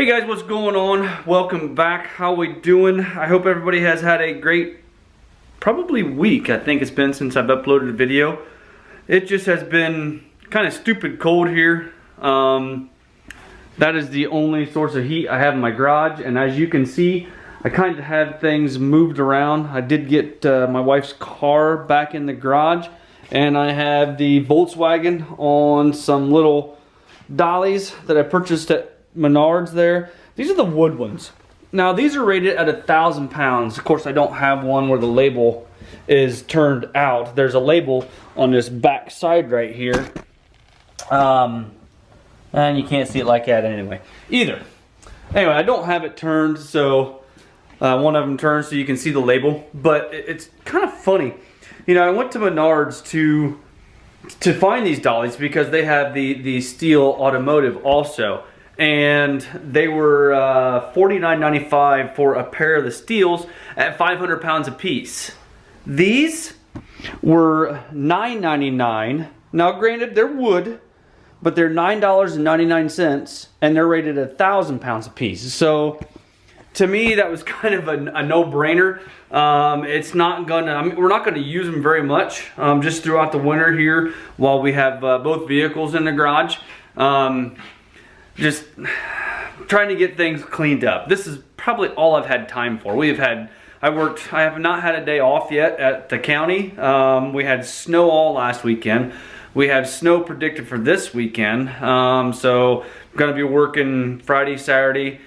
guys, what's going on? Welcome back. How we doing? I hope everybody has had a great, probably week. I think it's been since I've uploaded a video. It just has been kind of stupid cold here. That is the only source of heat I have in my garage, and as you can see, I kind of had things moved around. I did get my wife's car back in the garage, and I have the Volkswagen on some little dollies that I purchased at Menards there. These are the wood ones. Now these are rated at 1,000 pounds. Of course I don't have one where the label is turned out. There's a label on this back side right here. And you can't see it like that anyway. Either. Anyway, I don't have it turned, so one of them turned so you can see the label. But it's kind of funny. You know, I went to Menards to find these dollies because they have the steel automotive also. And they were $49.95 for a pair of the steels at 500 pounds a piece. These were $9.99. Now granted, they're wood, but they're $9.99 and they're rated at 1,000 pounds a piece. So to me, that was kind of a no-brainer. It's not gonna, I mean, we're not gonna use them very much, just throughout the winter here while we have both vehicles in the garage. Just trying to get things cleaned up. This is probably all I've had time for. I have not had a day off yet at the county. We had snow all last weekend. We have snow predicted for this weekend. So I'm gonna be working Friday, Saturday,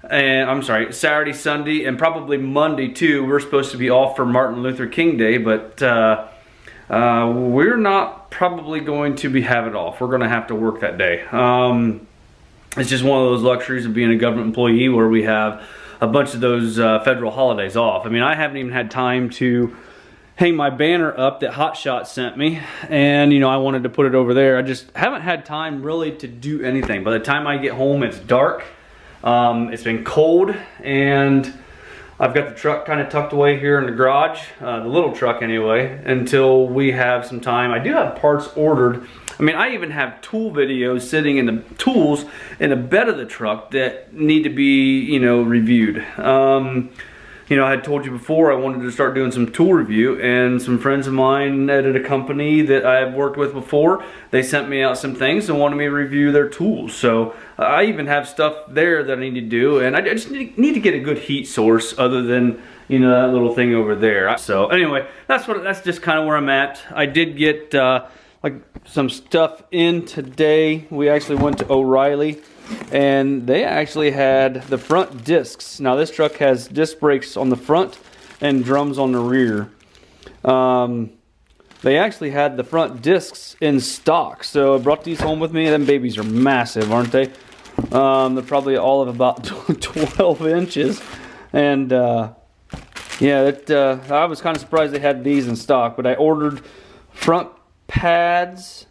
Saturday, Sunday, and probably Monday too. We're supposed to be off for Martin Luther King Day, but we're not probably going to be having it off. We're gonna have to work that day. It's just one of those luxuries of being a government employee where we have a bunch of those federal holidays off. I mean, I haven't even had time to hang my banner up that Hot Shot sent me, and you know, I wanted to put it over there. I just haven't had time really to do anything. By the time I get home, it's dark. It's been cold, and I've got the truck kind of tucked away here in the garage, the little truck anyway, until we have some time. I do have parts ordered. I mean, I even have tool videos sitting in the tools in the bed of the truck that need to be, you know, reviewed. You know, I had told you before I wanted to start doing some tool review, and some friends of mine at a company that I've worked with before, they sent me out some things and wanted me to review their tools. So I even have stuff there that I need to do, and I just need to get a good heat source other than, you know, that little thing over there. So anyway, that's just kind of where I'm at. I did get like some stuff in today. We actually went to O'Reilly, and they actually had the front discs. Now this truck has disc brakes on the front and drums on the rear. They actually had the front discs in stock, so I brought these home with me. Them babies are massive, aren't they? They're probably all of about 12 inches, and yeah, I was kind of surprised they had these in stock. But I ordered front pads,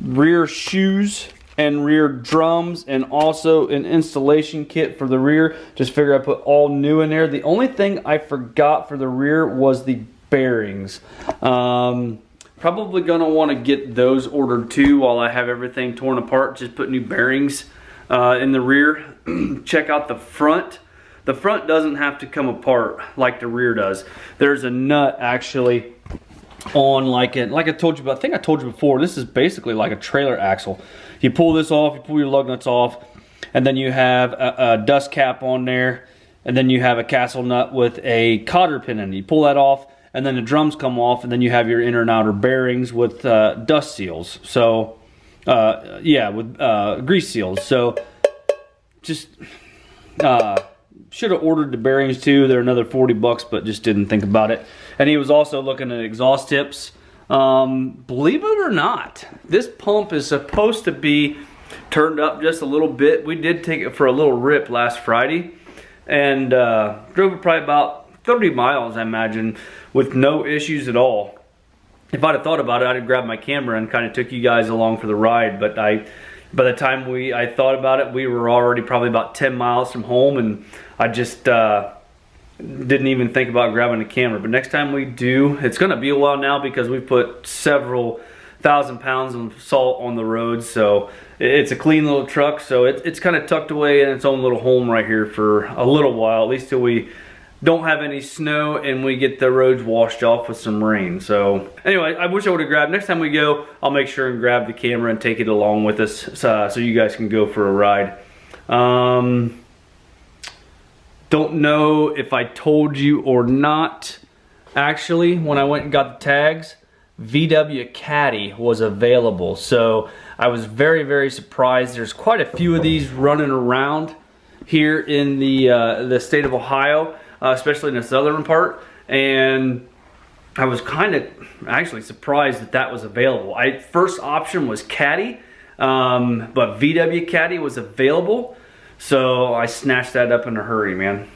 rear shoes, and rear drums, and also an installation kit for the rear. Just figure I put all new in there. The only thing I forgot for the rear was the bearings. Probably gonna want to get those ordered too while I have everything torn apart. Just put new bearings in the rear. Check out the front. The front doesn't have to come apart like the rear does. There's a nut actually on like I told you about. I think I told you before, this is basically like a trailer axle. You pull this off, you pull your lug nuts off, and then you have a dust cap on there, and then you have a castle nut with a cotter pin in it. You pull that off, and then the drums come off, and then you have your inner and outer bearings with dust seals. So yeah, with grease seals. So just should have ordered the bearings too. They're another 40 bucks, but just didn't think about it. And he was also looking at exhaust tips. Believe it or not, this pump is supposed to be turned up just a little bit. We did take it for a little rip last Friday, and drove it probably about 30 miles, I imagine, with no issues at all. If I'd have thought about it, I'd have grabbed my camera and kind of took you guys along for the ride, but by the time I thought about it, we were already probably about 10 miles from home, and I just didn't even think about grabbing a camera. But next time we do, it's gonna be a while now because we put several 1,000 pounds of salt on the road. So it's a clean little truck. So it's kind of tucked away in its own little home right here for a little while, at least till we don't have any snow and we get the roads washed off with some rain. So anyway, I wish I would have grabbed, next time we go, I'll make sure and grab the camera and take it along with us so you guys can go for a ride. Don't know if I told you or not. Actually, when I went and got the tags, VW Caddy was available. So I was very, very surprised. There's quite a few of these running around here in the state of Ohio, especially in the southern part. And I was kind of actually surprised that that was available. First option was Caddy, but VW Caddy was available. So I snatched that up in a hurry, man.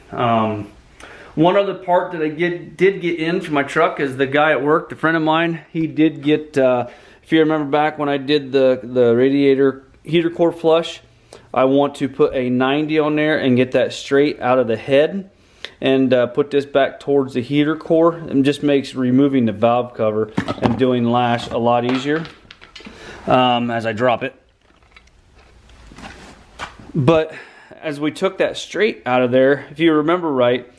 One other part that I did get in for my truck is the guy at work, the friend of mine, he did get, if you remember back when I did the radiator heater core flush, I want to put a 90 on there and get that straight out of the head and put this back towards the heater core. It just makes removing the valve cover and doing lash a lot easier as I drop it. But as we took that straight out of there, if you remember right,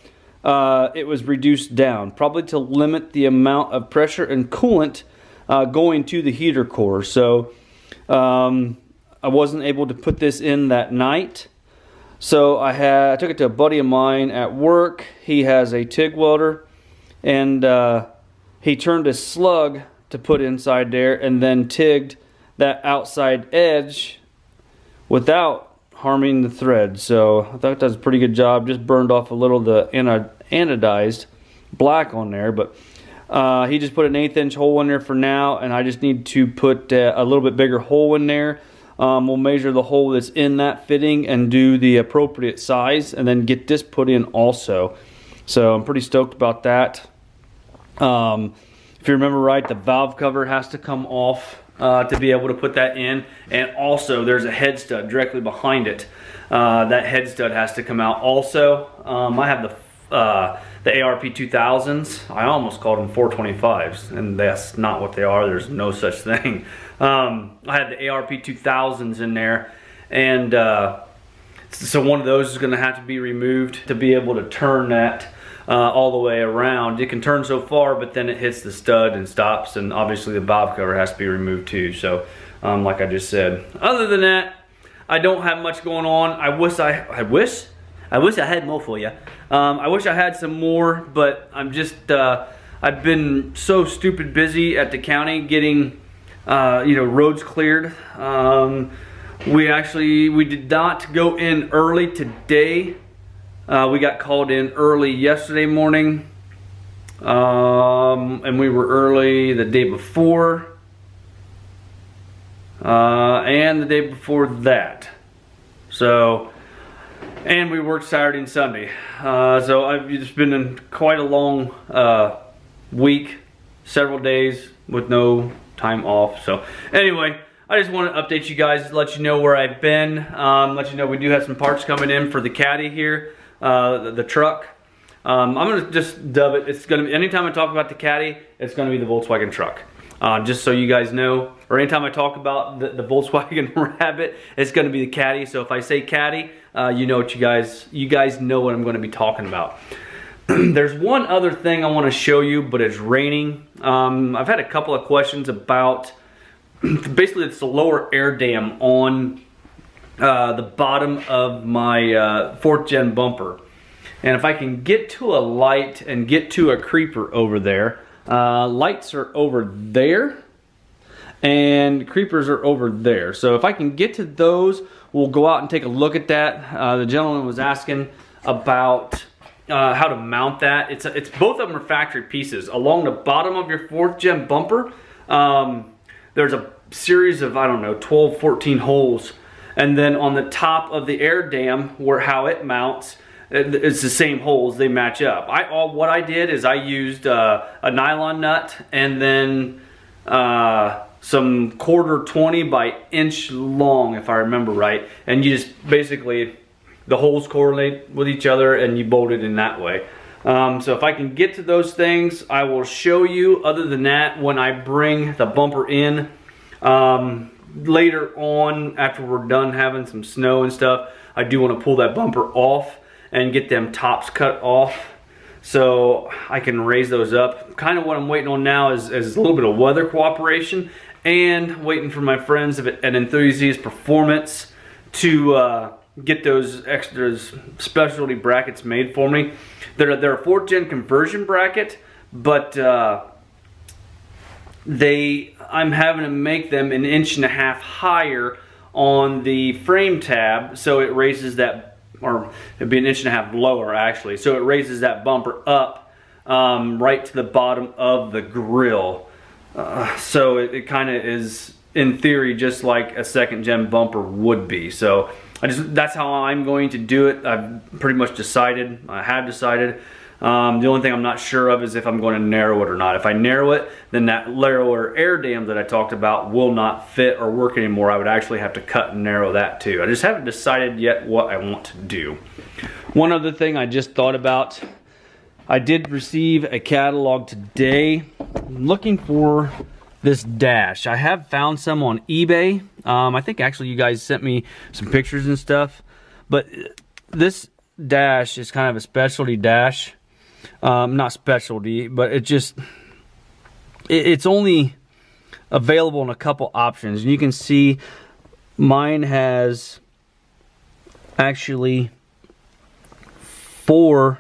it was reduced down, probably to limit the amount of pressure and coolant going to the heater core. So I wasn't able to put this in that night. So I took it to a buddy of mine at work. He has a TIG welder, and he turned a slug to put inside there and then TIGged that outside edge without harming the thread. So I thought that was a pretty good job. Just burned off a little of the anodized black on there, but he just put an 1/8 inch hole in there for now, and I just need to put a little bit bigger hole in there. We'll measure the hole that's in that fitting and do the appropriate size, and then get this put in also. So I'm pretty stoked about that. If you remember right, the valve cover has to come off to be able to put that in, and also there's a head stud directly behind it. That head stud has to come out also. I have the ARP 2000s. I almost called them 425s, and that's not what they are. There's no such thing. I had the ARP 2000s in there, and so one of those is going to have to be removed to be able to turn that all the way around. It can turn so far, but then it hits the stud and stops, and obviously the valve cover has to be removed too. So like I just said, other than that, I don't have much going on. I wish I had more for you. I wish I had some more, but I'm just I've been so stupid busy at the county getting roads cleared. We did not go in early today. We got called in early yesterday morning, and we were early the day before, and the day before that. So, and we worked Saturday and Sunday. So I've just been in quite a long week, several days with no time off. So anyway, I just want to update you guys, let you know where I've been, let you know we do have some parts coming in for the Caddy here, the truck. I'm gonna just dub it. It's gonna be, anytime I talk about the Caddy, it's gonna be the Volkswagen truck. Just so you guys know, or anytime I talk about the Volkswagen Rabbit, it's gonna be the Caddy. So if I say Caddy, you know what you guys know what I'm gonna be talking about. There's one other thing I want to show you, but it's raining. I've had a couple of questions about, basically it's the lower air dam on the bottom of my 4th gen bumper. And if I can get to a light and get to a creeper over there, lights are over there and creepers are over there. So if I can get to those, we'll go out and take a look at that. The gentleman was asking about how to mount that. It's both of them are factory pieces. Along the bottom of your 4th gen bumper, there's a series of, I don't know, 12, 14 holes. And then on the top of the air dam, how it mounts, it's the same holes, they match up. What I did is I used a nylon nut and then some 1/4 20 by inch long, if I remember right. And you just basically, the holes correlate with each other and you bolt it in that way. So if I can get to those things, I will show you. Other than that, when I bring the bumper in Later on, after we're done having some snow and stuff, I do want to pull that bumper off and get them tops cut off so I can raise those up. Kind of what I'm waiting on now is a little bit of weather cooperation, and waiting for my friends at Enthusiast Performance to get those extras specialty brackets made for me. They're a 4th gen conversion bracket, but I'm having to make them 1.5 inches higher on the frame tab, so it raises that, or it'd be 1.5 inches lower actually, so it raises that bumper up right to the bottom of the grill. So it kind of is, in theory, just like a 2nd gen bumper would be. So that's how I'm going to do it. I've pretty much decided. I have decided. The only thing I'm not sure of is if I'm going to narrow it or not. If I narrow it, then that narrower air dam that I talked about will not fit or work anymore. I would actually have to cut and narrow that too. I just haven't decided yet what I want to do. One other thing I just thought about. I did receive a catalog today. I'm looking for this dash. I have found some on eBay. I think actually you guys sent me some pictures and stuff. But this dash is kind of a specialty dash. Not specialty, but it's only available in a couple options. And you can see mine has actually 4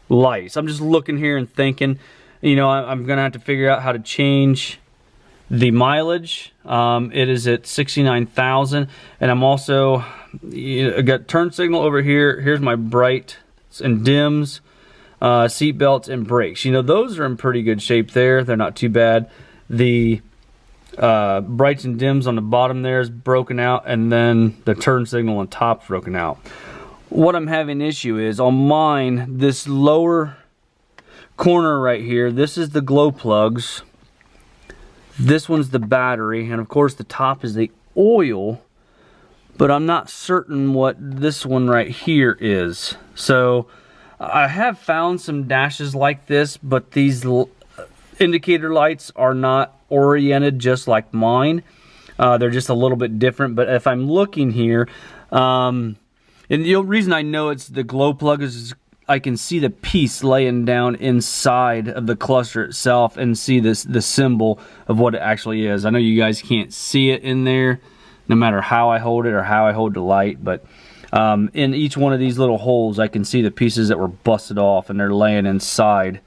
lights. I'm just looking here and thinking, you know, I'm gonna have to figure out how to change the mileage. It is at 69,000, and I'm also, I got turn signal over here. Here's my brights and dims, seat belts and brakes. You know, those are in pretty good shape there. They're not too bad. The brights and dims on the bottom there is broken out, and then the turn signal on top's broken out. What I'm having issue is on mine, this lower corner right here, this is the glow plugs. This one's the battery, and of course the top is the oil, but I'm not certain what this one right here is. So I have found some dashes like this, but these indicator lights are not oriented just like mine. They're just a little bit different, but if I'm looking here, and the reason I know it's the glow plug is I can see the piece laying down inside of the cluster itself and see the symbol of what it actually is. I know you guys can't see it in there no matter how I hold it or how I hold the light, but in each one of these little holes I can see the pieces that were busted off, and they're laying inside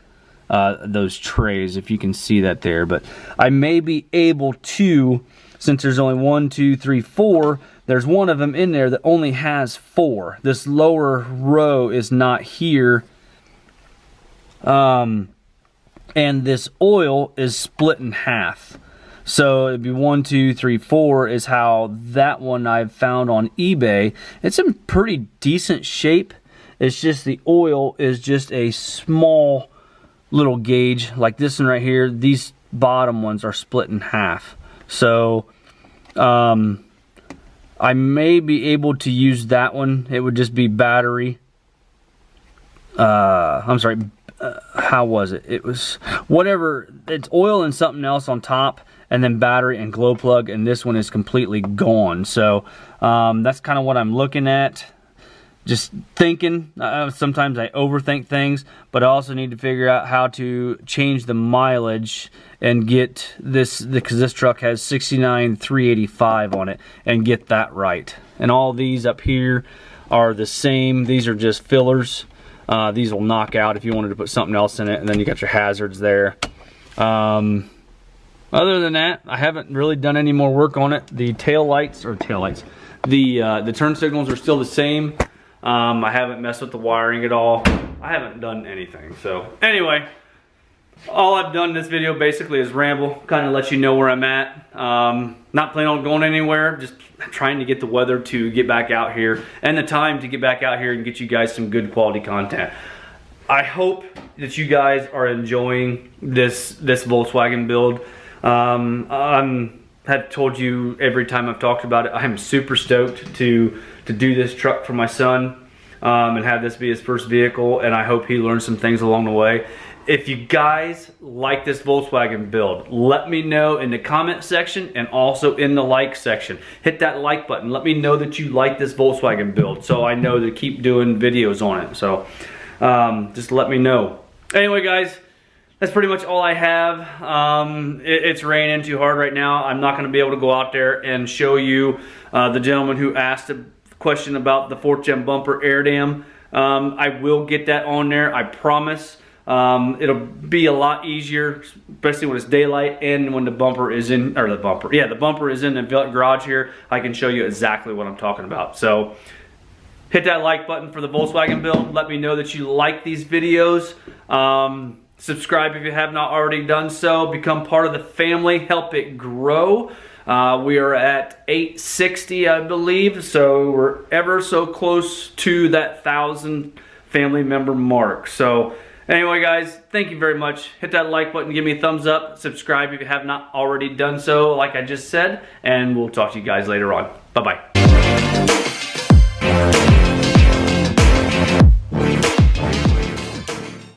those trays, if you can see that there. But I may be able to, since there's only 1, 2, 3, 4, there's one of them in there that only has 4. This lower row is not here. And this oil is split in half. So it'd be 1, 2, 3, 4 is how that one I've found on eBay. It's in pretty decent shape. It's just the oil is just a small little gauge. Like this one right here, these bottom ones are split in half. So I may be able to use that one. It would just be battery. I'm sorry, how was it? It was whatever. It's oil and something else on top, and then battery and glow plug, and this one is completely gone. So that's kind of what I'm looking at. Just thinking. Sometimes I overthink things, but I also need to figure out how to change the mileage and get this, because this truck has 69,385 on it, and get that right. And all these up here are the same. These are just fillers. These will knock out if you wanted to put something else in it, and then you got your hazards there. Other than that, I haven't really done any more work on it. The the turn signals are still the same. I haven't messed with the wiring at all. I haven't done anything. So anyway, all I've done in this video basically is ramble, kind of let you know where I'm at. Not planning on going anywhere, just trying to get the weather to get back out here and the time to get back out here and get you guys some good quality content. I hope that you guys are enjoying this Volkswagen build. I've told you every time I've talked about it, I'm super stoked to do this truck for my son and have this be his first vehicle, and I hope he learns some things along the way. If you guys like this Volkswagen build, let me know in the comment section and also in the like section. Hit that like button. Let me know that you like this Volkswagen build so I know to keep doing videos on it. So just let me know. Anyway, guys, that's pretty much all I have. It's raining too hard right now. I'm not going to be able to go out there and show you the gentleman who asked a question about the 4th gen bumper air dam. I will get that on there, I promise. It'll be a lot easier, especially when it's daylight and when the bumper is in, or the bumper is in the garage here. I can show you exactly what I'm talking about. So hit that like button for the Volkswagen build. Let me know that you like these videos. Subscribe if you have not already done so. Become part of the family. Help it grow. We are at 860, I believe. So we're ever so close to that 1,000 family member mark. So anyway, guys, thank you very much. Hit that like button, give me a thumbs up, subscribe if you have not already done so, like I just said, and we'll talk to you guys later on. Bye-bye.